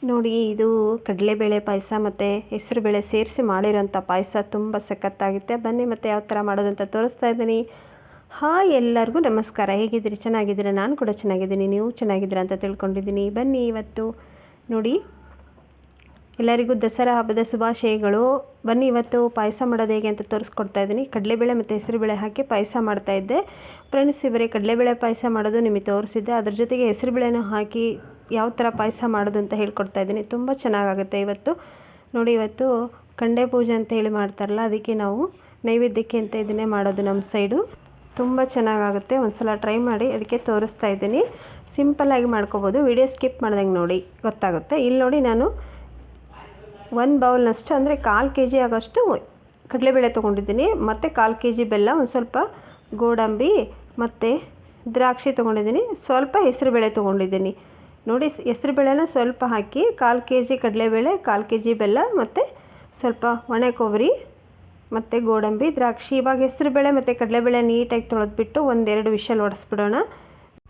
ನೋಡಿ ಇದು ಕಡಲೆಬೇಳೆ ಪಾಯಸ ಮತ್ತು ಹೆಸರುಬೇಳೆ ಸೇರಿಸಿ ಮಾಡಿರೋಂಥ ಪಾಯಸ ತುಂಬ ಸಖತ್ತಾಗುತ್ತೆ. ಬನ್ನಿ ಮತ್ತು ಯಾವ ಥರ ಮಾಡೋದಂತ ತೋರಿಸ್ತಾ ಇದ್ದೀನಿ. ಹಾಯ್ ಎಲ್ಲರಿಗೂ ನಮಸ್ಕಾರ. ಹೇಗಿದ್ದೀರಿ? ಚೆನ್ನಾಗಿದ್ದೀರಾ? ನಾನು ಕೂಡ ಚೆನ್ನಾಗಿದ್ದೀನಿ. ನೀವು ಚೆನ್ನಾಗಿದ್ದೀರಾ ಅಂತ ತಿಳ್ಕೊಂಡಿದ್ದೀನಿ. ಬನ್ನಿ ಇವತ್ತು ನೋಡಿ ಎಲ್ಲರಿಗೂ ದಸರಾ ಹಬ್ಬದ ಶುಭಾಶಯಗಳು. ಬನ್ನಿ ಇವತ್ತು ಪಾಯಸ ಮಾಡೋದು ಹೇಗೆ ಅಂತ ತೋರಿಸ್ಕೊಡ್ತಾ ಇದ್ದೀನಿ. ಕಡಲೆಬೇಳೆ ಮತ್ತು ಹೆಸರುಬೇಳೆ ಹಾಕಿ ಪಾಯಸ ಮಾಡ್ತಾಯಿದ್ದೆ ಫ್ರೆಂಡ್ಸ್. ಇವರೇ ಕಡಲೆಬೇಳೆ ಪಾಯಸ ಮಾಡೋದು ನಿಮಗೆ ತೋರಿಸಿದ್ದೆ. ಅದ್ರ ಜೊತೆಗೆ ಹೆಸರುಬೇಳೆನೂ ಹಾಕಿ ಯಾವ ಥರ ಪಾಯಸ ಮಾಡೋದು ಅಂತ ಹೇಳ್ಕೊಡ್ತಾ ಇದ್ದೀನಿ. ತುಂಬ ಚೆನ್ನಾಗಾಗುತ್ತೆ ಇವತ್ತು ನೋಡಿ. ಇವತ್ತು ಕಂಡೆ ಪೂಜೆ ಅಂತ ಹೇಳಿ ಮಾಡ್ತಾರಲ್ಲ, ಅದಕ್ಕೆ ನಾವು ನೈವೇದ್ಯಕ್ಕೆ ಅಂತ ಇದನ್ನೇ ಮಾಡೋದು ನಮ್ಮ ಸೈಡು. ತುಂಬ ಚೆನ್ನಾಗಾಗುತ್ತೆ, ಒಂದ್ಸಲ ಟ್ರೈ ಮಾಡಿ. ಅದಕ್ಕೆ ತೋರಿಸ್ತಾ ಇದ್ದೀನಿ. ಸಿಂಪಲ್ಲಾಗಿ ಮಾಡ್ಕೋಬೋದು, ವಿಡಿಯೋ ಸ್ಕಿಪ್ ಮಾಡ್ದಂಗೆ ನೋಡಿ ಗೊತ್ತಾಗುತ್ತೆ. ಇಲ್ಲಿ ನೋಡಿ ನಾನು 1 ಬೌಲ್ನಷ್ಟು ಅಂದರೆ 1/4 kg ಆಗೋಷ್ಟು ಕಡಲೆಬೇಳೆ ತೊಗೊಂಡಿದ್ದೀನಿ. ಮತ್ತು 1/4 kg ಬೆಲ್ಲ, ಒಂದು ಸ್ವಲ್ಪ ಗೋಡಂಬಿ ಮತ್ತು ದ್ರಾಕ್ಷಿ ತೊಗೊಂಡಿದ್ದೀನಿ. ಸ್ವಲ್ಪ ಹೆಸರುಬೇಳೆ ತೊಗೊಂಡಿದ್ದೀನಿ ನೋಡಿ. ಹೆಸರುಬೇಳೆನ ಸ್ವಲ್ಪ ಹಾಕಿ 1/4 kg ಕಡಲೆಬೇಳೆ, 1/4 kg ಬೆಲ್ಲ ಮತ್ತು ಸ್ವಲ್ಪ ಒಣ ಕೊಬ್ಬರಿ ಮತ್ತು ಗೋಡಂಬಿ, ದ್ರಾಕ್ಷಿ. ಇವಾಗ ಹೆಸರುಬೇಳೆ ಮತ್ತು ಕಡಲೆಬೇಳೆ ನೀಟಾಗಿ ತೊಳೆದ್ಬಿಟ್ಟು 1-2 ವಿಷಲ್ ಹೊಡೆಸ್ಬಿಡೋಣ.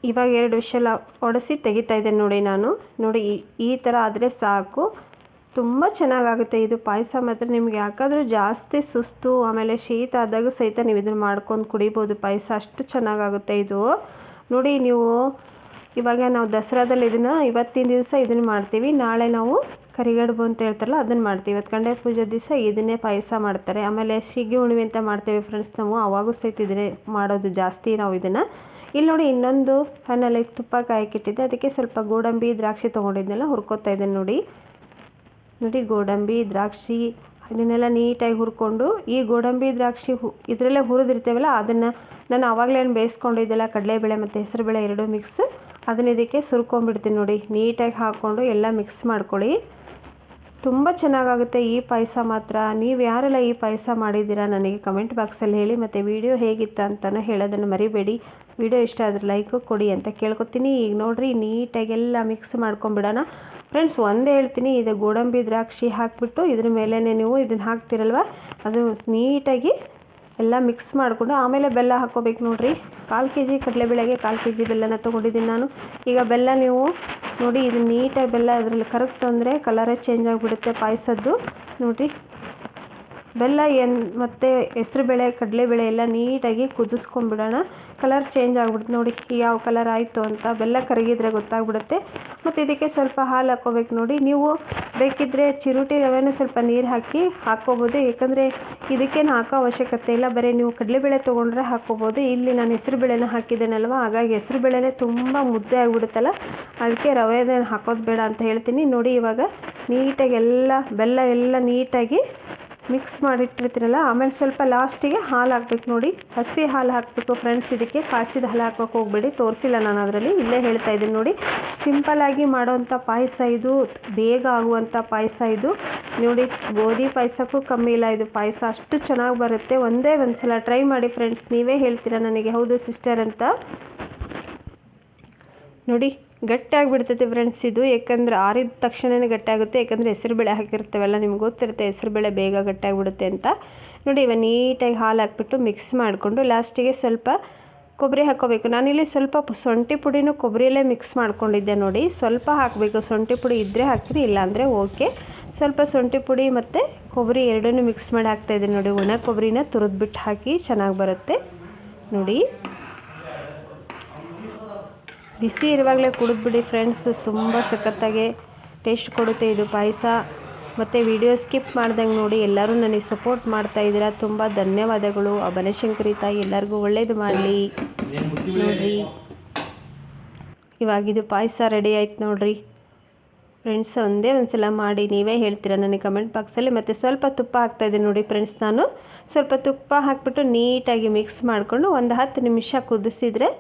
ಇವಾಗ 2 ವಿಷಲ್ ಹೊಡೆಸಿ ತೆಗಿತಾ ಇದ್ದೇನೆ ನೋಡಿ ನಾನು. ನೋಡಿ ಈ ಥರ ಆದರೆ ಸಾಕು. ತುಂಬ ಚೆನ್ನಾಗಾಗುತ್ತೆ ಇದು ಪಾಯಸ. ಮಾತ್ರ ನಿಮ್ಗೆ ಯಾಕಾದರೂ ಜಾಸ್ತಿ ಸುಸ್ತು ಆಮೇಲೆ ಶೀತ ಆದಾಗ ಸಹಿತ ನೀವು ಇದನ್ನು ಮಾಡ್ಕೊಂಡು ಕುಡಿಬೋದು ಪಾಯಸ. ಅಷ್ಟು ಚೆನ್ನಾಗಾಗುತ್ತೆ ಇದು ನೋಡಿ. ನೀವು ಇವಾಗ ನಾವು ದಸರಾದಲ್ಲಿ ಇವತ್ತಿನ ದಿವಸ ಇದನ್ನು ಮಾಡ್ತೀವಿ. ನಾಳೆ ನಾವು ಕರಿಗಡುಬು ಅಂತ ಹೇಳ್ತಾರಲ್ಲ ಅದನ್ನು ಮಾಡ್ತೀವಿ. ಇವತ್ತು ಕಂಡೆ ಪೂಜೆ ದಿವಸ ಇದನ್ನೇ ಪಾಯಸ ಮಾಡ್ತಾರೆ. ಆಮೇಲೆ ಶಿಗಿ ಹುಣ್ಣಿಮೆ ಅಂತ ಮಾಡ್ತೇವೆ ಫ್ರೆಂಡ್ಸ್ ನಾವು, ಅವಾಗೂ ಸಹಿತ ಇದನ್ನೇ ಮಾಡೋದು ಜಾಸ್ತಿ ನಾವು ಇದನ್ನು. ಇಲ್ಲಿ ನೋಡಿ ಇನ್ನೊಂದು ಪ್ಯಾನಲ್ಲಿ ತುಪ್ಪ ಕಾಯಕ್ಕಿಟ್ಟಿದ್ದೆ, ಅದಕ್ಕೆ ಸ್ವಲ್ಪ ಗೋಡಂಬಿ ದ್ರಾಕ್ಷಿ ತೊಗೊಂಡಿದ್ದೆಲ್ಲ ಹುರ್ಕೋತಾ ಇದ್ದೇನೆ ನೋಡಿ. ಗೋಡಂಬಿ ದ್ರಾಕ್ಷಿ ಇದನ್ನೆಲ್ಲ ನೀಟಾಗಿ ಹುರ್ಕೊಂಡು, ಈ ಗೋಡಂಬಿ ದ್ರಾಕ್ಷಿ ಇದರಲ್ಲೇ ಹುರಿದಿರ್ತೇವಲ್ಲ ಅದನ್ನು ನಾನು ಆವಾಗಲೇ ಬೇಯಿಸ್ಕೊಂಡಿದ್ದೆಲ್ಲ ಕಡಲೆಬೇಳೆ ಮತ್ತು ಹೆಸರುಬೇಳೆ 2 ಮಿಕ್ಸ್, ಅದನ್ನ ಇದಕ್ಕೆ ಸುರ್ಕೊಂಡ್ಬಿಡ್ತೀನಿ ನೋಡಿ. ನೀಟಾಗಿ ಹಾಕ್ಕೊಂಡು ಎಲ್ಲ ಮಿಕ್ಸ್ ಮಾಡ್ಕೊಳ್ಳಿ. ತುಂಬ ಚೆನ್ನಾಗಾಗುತ್ತೆ ಈ ಪಾಯಸ ಮಾತ್ರ. ನೀವು ಯಾರೆಲ್ಲ ಈ ಪಾಯಸ ಮಾಡಿದ್ದೀರಾ ನನಗೆ ಕಮೆಂಟ್ ಬಾಕ್ಸಲ್ಲಿ ಹೇಳಿ. ಮತ್ತು ವಿಡಿಯೋ ಹೇಗಿತ್ತು ಅಂತಲೂ ಹೇಳೋದನ್ನು ಮರಿಬೇಡಿ. ವಿಡಿಯೋ ಇಷ್ಟ ಆದರೆ ಲೈಕು ಕೊಡಿ ಅಂತ ಕೇಳ್ಕೊತೀನಿ. ಈಗ ನೋಡಿರಿ ನೀಟಾಗಿ ಎಲ್ಲ ಮಿಕ್ಸ್ ಮಾಡ್ಕೊಂಬಿಡೋಣ ಫ್ರೆಂಡ್ಸ್. ಒಂದೇ ಹೇಳ್ತೀನಿ, ಇದು ಗೋಡಂಬಿ ದ್ರಾಕ್ಷಿ ಹಾಕಿಬಿಟ್ಟು ಇದ್ರ ಮೇಲೇ ನೀವು ಇದನ್ನು ಹಾಕ್ತಿರಲ್ವ, ಅದು ನೀಟಾಗಿ ಎಲ್ಲ ಮಿಕ್ಸ್ ಮಾಡಿಕೊಂಡು ಆಮೇಲೆ ಬೆಲ್ಲ ಹಾಕ್ಕೋಬೇಕು ನೋಡಿರಿ. 1/4 kg ಕಡಲೆಬೇಳೆಗೆ 1/4 kg ಬೆಲ್ಲನ ತೊಗೊಂಡಿದ್ದೀನಿ ನಾನು. ಈಗ ಬೆಲ್ಲ ನೀವು ನೋಡಿ, ಇದು ನೀಟಾಗಿ ಬೆಲ್ಲ ಅದರಲ್ಲಿ ಕರಗ್ತು ಅಂದರೆ ಕಲರೇ ಚೇಂಜ್ ಆಗಿಬಿಡುತ್ತೆ ಪಾಯಸದ್ದು ನೋಡಿರಿ. ಬೆಲ್ಲ ಮತ್ತು ಹೆಸರುಬೇಳೆ ಕಡಲೆಬೇಳೆ ಎಲ್ಲ ನೀಟಾಗಿ ಕುದಿಸ್ಕೊಂಡ್ಬಿಡೋಣ. ಕಲರ್ ಚೇಂಜ್ ಆಗಿಬಿಡುತ್ತೆ ನೋಡಿ, ಯಾವ ಕಲರ್ ಆಯಿತು ಅಂತ. ಬೆಲ್ಲ ಕರಗಿದ್ರೆ ಗೊತ್ತಾಗ್ಬಿಡುತ್ತೆ. ಮತ್ತು ಇದಕ್ಕೆ ಸ್ವಲ್ಪ ಹಾಲು ಹಾಕ್ಕೋಬೇಕು ನೋಡಿ. ನೀವು ಬೇಕಿದ್ದರೆ ಚಿರೋಟಿ ರವೆನೂ ಸ್ವಲ್ಪ ನೀರು ಹಾಕಿ ಹಾಕ್ಕೋಬೋದು, ಯಾಕಂದರೆ ಇದಕ್ಕೇನು ಹಾಕೋ ಅವಶ್ಯಕತೆ ಇಲ್ಲ. ಬರೀ ನೀವು ಕಡಲೆಬೇಳೆ ತೊಗೊಂಡ್ರೆ ಹಾಕ್ಕೋಬೋದು. ಇಲ್ಲಿ ನಾನು ಹೆಸರುಬೇಳೆನ ಹಾಕಿದ್ದೇನಲ್ವ, ಹಾಗಾಗಿ ಹೆಸರುಬೇಳೆನೇ ತುಂಬ ಮುದ್ದೆ ಆಗಿಬಿಡುತ್ತಲ್ಲ, ಅದಕ್ಕೆ ರವೆನ ಹಾಕೋದು ಬೇಡ ಅಂತ ಹೇಳ್ತೀನಿ ನೋಡಿ. ಇವಾಗ ನೀಟಾಗಿ ಬೆಲ್ಲ ಎಲ್ಲ ನೀಟಾಗಿ ಮಿಕ್ಸ್ ಮಾಡಿಟ್ಟಿರ್ತೀರಲ್ಲ, ಆಮೇಲೆ ಸ್ವಲ್ಪ ಲಾಸ್ಟಿಗೆ ಹಾಲು ಹಾಕ್ಬೇಕು ನೋಡಿ. ಹಸಿ ಹಾಲು ಹಾಕಬೇಕು ಫ್ರೆಂಡ್ಸ್. ಇದಕ್ಕೆ ಕಾಸಿದ ಹಾಲು ಹಾಕೋಕೆ ಹೋಗ್ಬೇಡಿ, ತೋರಿಸಿಲ್ಲ ನಾನು ಅದರಲ್ಲಿ, ಇಲ್ಲೇ ಹೇಳ್ತಾ ಇದ್ದೀನಿ ನೋಡಿ. ಸಿಂಪಲ್ಲಾಗಿ ಮಾಡೋವಂಥ ಪಾಯಸ ಇದು, ಬೇಗ ಆಗುವಂಥ ಪಾಯಸ ಇದು ನೋಡಿ. ಗೋಧಿ ಪಾಯಸಕ್ಕೂ ಕಮ್ಮಿ ಇಲ್ಲ ಇದು ಪಾಯಸ, ಅಷ್ಟು ಚೆನ್ನಾಗಿ ಬರುತ್ತೆ. ಒಂದೇ ಒಂದು ಸಲ ಟ್ರೈ ಮಾಡಿ ಫ್ರೆಂಡ್ಸ್. ನೀವೇ ಹೇಳ್ತೀರಾ ನನಗೆ ಹೌದು ಸಿಸ್ಟರ್ ಅಂತ ನೋಡಿ. ಗಟ್ಟಿಯಾಗಿಬಿಡ್ತೈತೆ ಫ್ರೆಂಡ್ಸ್ ಇದು, ಯಾಕಂದರೆ ಆರಿದ ತಕ್ಷಣವೇ ಗಟ್ಟಿಯಾಗುತ್ತೆ. ಯಾಕಂದರೆ ಹೆಸರುಬೇಳೆ ಹಾಕಿರ್ತೇವಲ್ಲ, ನಿಮ್ಗೆ ಗೊತ್ತಿರುತ್ತೆ ಹೆಸರುಬೇಳೆ ಬೇಗ ಗಟ್ಟಿಯಾಗಿಬಿಡುತ್ತೆ ಅಂತ ನೋಡಿ. ಇವಾಗ ನೀಟಾಗಿ ಹಾಲು ಹಾಕ್ಬಿಟ್ಟು ಮಿಕ್ಸ್ ಮಾಡಿಕೊಂಡು ಲಾಸ್ಟಿಗೆ ಸ್ವಲ್ಪ ಕೊಬ್ಬರಿ ಹಾಕ್ಕೋಬೇಕು. ನಾನಿಲ್ಲಿ ಸ್ವಲ್ಪ ಶುಂಠಿ ಪುಡಿನೂ ಕೊಬ್ಬರಿಯಲ್ಲೇ ಮಿಕ್ಸ್ ಮಾಡ್ಕೊಂಡಿದ್ದೆ ನೋಡಿ. ಸ್ವಲ್ಪ ಹಾಕಬೇಕು, ಶುಂಠಿ ಪುಡಿ ಇದ್ದರೆ ಹಾಕ್ತೀರಿ, ಇಲ್ಲಾಂದರೆ ಓಕೆ. ಸ್ವಲ್ಪ ಶುಂಠಿ ಪುಡಿ ಮತ್ತು ಕೊಬ್ಬರಿ ಎರಡನ್ನೂ ಮಿಕ್ಸ್ ಮಾಡಿ ಹಾಕ್ತಾಯಿದ್ದೀನಿ ನೋಡಿ. ಒಣ ಕೊಬ್ಬರಿನ ತುರಿದ್ಬಿಟ್ಟು ಹಾಕಿ ಚೆನ್ನಾಗಿ ಬರುತ್ತೆ ನೋಡಿ. ಬಿಸಿ ಇರುವಾಗಲೇ ಕುಡಿದ್ಬಿಡಿ ಫ್ರೆಂಡ್ಸ್, ತುಂಬ ಸಖತ್ತಾಗಿ ಟೇಸ್ಟ್ ಕೊಡುತ್ತೆ ಇದು ಪಾಯಸ. ಮತ್ತು ವಿಡಿಯೋ ಸ್ಕಿಪ್ ಮಾಡ್ದಂಗೆ ನೋಡಿ. ಎಲ್ಲರೂ ನನಗೆ ಸಪೋರ್ಟ್ ಮಾಡ್ತಾಯಿದ್ದೀರಾ, ತುಂಬ ಧನ್ಯವಾದಗಳು. ಆ ಬನಶಂಕರಿ ತಾಯಿ ಎಲ್ಲರಿಗೂ ಒಳ್ಳೇದು ಮಾಡಲಿ ನೋಡಿರಿ. ಇವಾಗಿದು ಪಾಯಸ ರೆಡಿ ಆಯ್ತು ನೋಡಿರಿ ಫ್ರೆಂಡ್ಸ್. ಒಂದೇ ಒಂದು ಸಲ ಮಾಡಿ ನೀವೇ ಹೇಳ್ತೀರಾ ನನಗೆ ಕಮೆಂಟ್ ಬಾಕ್ಸಲ್ಲಿ. ಮತ್ತು ಸ್ವಲ್ಪ ತುಪ್ಪ ಹಾಕ್ತಾಯಿದ್ದೆ ನೋಡಿ ಫ್ರೆಂಡ್ಸ್. ನಾನು ಸ್ವಲ್ಪ ತುಪ್ಪ ಹಾಕ್ಬಿಟ್ಟು ನೀಟಾಗಿ ಮಿಕ್ಸ್ ಮಾಡಿಕೊಂಡು ಒಂದು 10 ನಿಮಿಷ ಕುದಿಸಿದರೆ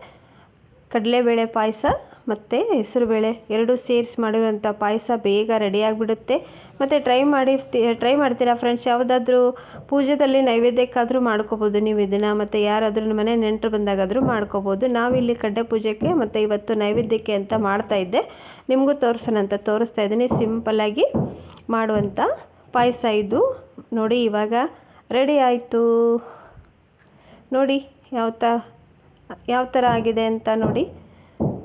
ಕಡಲೆಬೇಳೆ ಪಾಯಸ ಮತ್ತು ಹೆಸರುಬೇಳೆ 2 ಸೇರಿಸಿ ಮಾಡಿರುವಂಥ ಪಾಯಸ ಬೇಗ ರೆಡಿಯಾಗಿಬಿಡುತ್ತೆ. ಮತ್ತು ಟ್ರೈ ಮಾಡ್ತೀರಾ ಫ್ರೆಂಡ್ಸ್. ಯಾವುದಾದ್ರೂ ಪೂಜೆದಲ್ಲಿ ನೈವೇದ್ಯಕ್ಕಾದರೂ ಮಾಡ್ಕೋಬೋದು ನೀವು ಇದನ್ನು. ಮತ್ತು ಯಾರಾದರೂ ಮನೆ ನೆಂಟರು ಬಂದಾಗಾದರೂ ಮಾಡ್ಕೋಬೋದು. ನಾವಿಲ್ಲಿ ಕಡ್ಡೆ ಪೂಜೆಗೆ ಮತ್ತು ಇವತ್ತು ನೈವೇದ್ಯಕ್ಕೆ ಅಂತ ಮಾಡ್ತಾಯಿದ್ದೆ, ನಿಮಗೂ ತೋರಿಸೋಣ ಅಂತ ತೋರಿಸ್ತಾ ಇದ್ದೀನಿ. ಸಿಂಪಲ್ಲಾಗಿ ಮಾಡುವಂಥ ಪಾಯಸ ಇದು ನೋಡಿ. ಇವಾಗ ರೆಡಿ ಆಯಿತು ನೋಡಿ, ಯಾವ ಥರ ಆಗಿದೆ ಅಂತ ನೋಡಿ.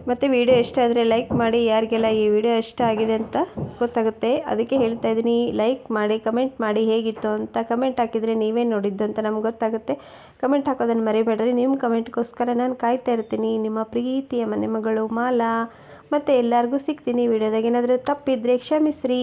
ಮತ್ತು ವಿಡಿಯೋ ಇಷ್ಟ ಆದರೆ ಲೈಕ್ ಮಾಡಿ. ಯಾರಿಗೆಲ್ಲ ಈ ವಿಡಿಯೋ ಇಷ್ಟ ಆಗಿದೆ ಅಂತ ಗೊತ್ತಾಗುತ್ತೆ, ಅದಕ್ಕೆ ಹೇಳ್ತಾ ಇದ್ದೀನಿ. ಲೈಕ್ ಮಾಡಿ, ಕಮೆಂಟ್ ಮಾಡಿ ಹೇಗಿತ್ತು ಅಂತ. ಕಮೆಂಟ್ ಹಾಕಿದರೆ ನೀವೇ ನೋಡಿದ್ದು ಅಂತ ನಮ್ಗೆ ಗೊತ್ತಾಗುತ್ತೆ. ಕಮೆಂಟ್ ಹಾಕೋದನ್ನು ಮರಿಬೇಡ್ರಿ. ನಿಮ್ಮ ಕಮೆಂಟ್ಗೋಸ್ಕರ ನಾನು ಕಾಯ್ತಾ ಇರ್ತೀನಿ. ನಿಮ್ಮ ಪ್ರೀತಿಯ ಮನೆ ಮಗಳು ಮಾಲಾ. ಮತ್ತು ಎಲ್ಲರಿಗೂ ಸಿಗ್ತೀನಿ ವಿಡಿಯೋದಾಗ. ಏನಾದರೂ ತಪ್ಪಿದ್ರೆ ಕ್ಷಮಿಸ್ರಿ.